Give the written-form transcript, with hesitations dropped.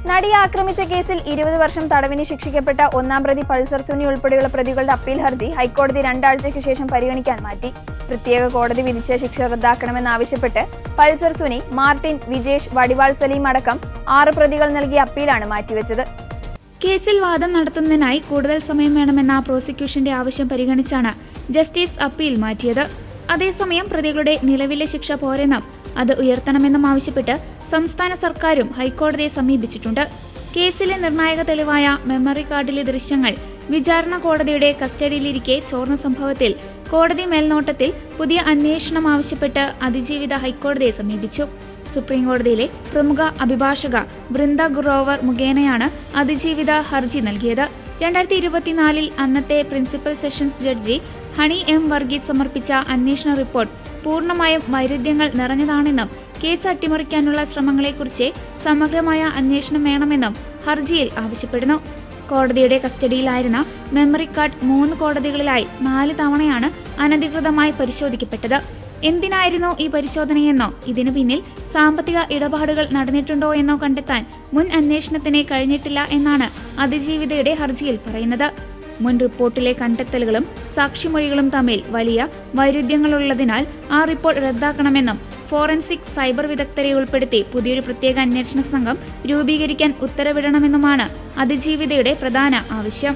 നടിയെ ആക്രമിച്ച കേസിൽ 20 വർഷം തടവിന് ശിക്ഷിക്കപ്പെട്ട ഒന്നാം പ്രതി പൾസർ സുനി ഉൾപ്പെടെയുള്ള പ്രതികളുടെ അപ്പീൽ ഹർജി ഹൈക്കോടതി 2 ആഴ്ചയ്ക്ക് ശേഷം പരിഗണിക്കാൻ മാറ്റി. പ്രത്യേക കോടതി വിധിച്ച ശിക്ഷ റദ്ദാക്കണമെന്നാവശ്യപ്പെട്ട് പൾസർ സുനി, മാർട്ടിൻ, വിജേഷ്, വടിവാൾ സലീം അടക്കം 6 പ്രതികൾ നൽകിയ അപ്പീലാണ് മാറ്റിവെച്ചത്. കേസിൽ വാദം നടത്തുന്നതിനായി കൂടുതൽ സമയം വേണമെന്ന പ്രോസിക്യൂഷന്റെ ആവശ്യം പരിഗണിച്ചാണ് ജസ്റ്റിസ് അപ്പീൽ മാറ്റിയത്. അതേസമയം പ്രതികളുടെ നിലവിലെ ശിക്ഷ പോരെന്നും അത് ഉയർത്തണമെന്നും ആവശ്യപ്പെട്ട് സംസ്ഥാന സർക്കാരും ഹൈക്കോടതിയെ സമീപിച്ചിട്ടുണ്ട്. കേസിലെ നിർണായക തെളിവായ മെമ്മറി കാർഡിലെ ദൃശ്യങ്ങൾ വിചാരണ കോടതിയുടെ കസ്റ്റഡിയിലിരിക്കെ ചോർന്ന സംഭവത്തിൽ കോടതി മേൽനോട്ടത്തിൽ പുതിയ അന്വേഷണം ആവശ്യപ്പെട്ട് അതിജീവിത ഹൈക്കോടതിയെ സമീപിച്ചു. സുപ്രീംകോടതിയിലെ പ്രമുഖ അഭിഭാഷക വൃന്ദ ഗ്രോവർ മുഖേനയാണ് അതിജീവിത ഹർജി നൽകിയത്. 2024 അന്നത്തെ principal sessions judge honey M Varghese സമർപ്പിച്ച അന്വേഷണ റിപ്പോർട്ട് പൂർണ്ണമായും വൈരുദ്ധ്യങ്ങൾ നിറഞ്ഞതാണെന്നും കേസ് അട്ടിമറിക്കാനുള്ള ശ്രമങ്ങളെക്കുറിച്ച് സമഗ്രമായ അന്വേഷണം വേണമെന്നും ഹർജിയിൽ ആവശ്യപ്പെടുന്നു. കോടതിയുടെ കസ്റ്റഡിയിലായിരുന്ന മെമ്മറി കാർഡ് 3 കോടതികളിലായി 4 തവണയാണ് അനധികൃതമായി പരിശോധിക്കപ്പെട്ടത്. എന്തിനായിരുന്നു ഈ പരിശോധനയെന്നോ ഇതിനു പിന്നിൽ സാമ്പത്തിക ഇടപാടുകൾ നടന്നിട്ടുണ്ടോ എന്നോ കണ്ടെത്താൻ മുൻ അന്വേഷണത്തിന് കഴിഞ്ഞിട്ടില്ല എന്നാണ് അതിജീവിതയുടെ ഹർജിയിൽ പറയുന്നത്. മുൻ റിപ്പോർട്ടിലെ കണ്ടെത്തലുകളും സാക്ഷിമൊഴികളും തമ്മിൽ വലിയ വൈരുദ്ധ്യങ്ങളുള്ളതിനാൽ ആ റിപ്പോർട്ട് റദ്ദാക്കണമെന്നും ഫോറൻസിക് സൈബർ വിദഗ്ധരെ ഉൾപ്പെടുത്തി പുതിയൊരു പ്രത്യേക അന്വേഷണ സംഘം രൂപീകരിക്കാൻ ഉത്തരവിടണമെന്നുമാണ് അതിജീവിതയുടെ പ്രധാന ആവശ്യം.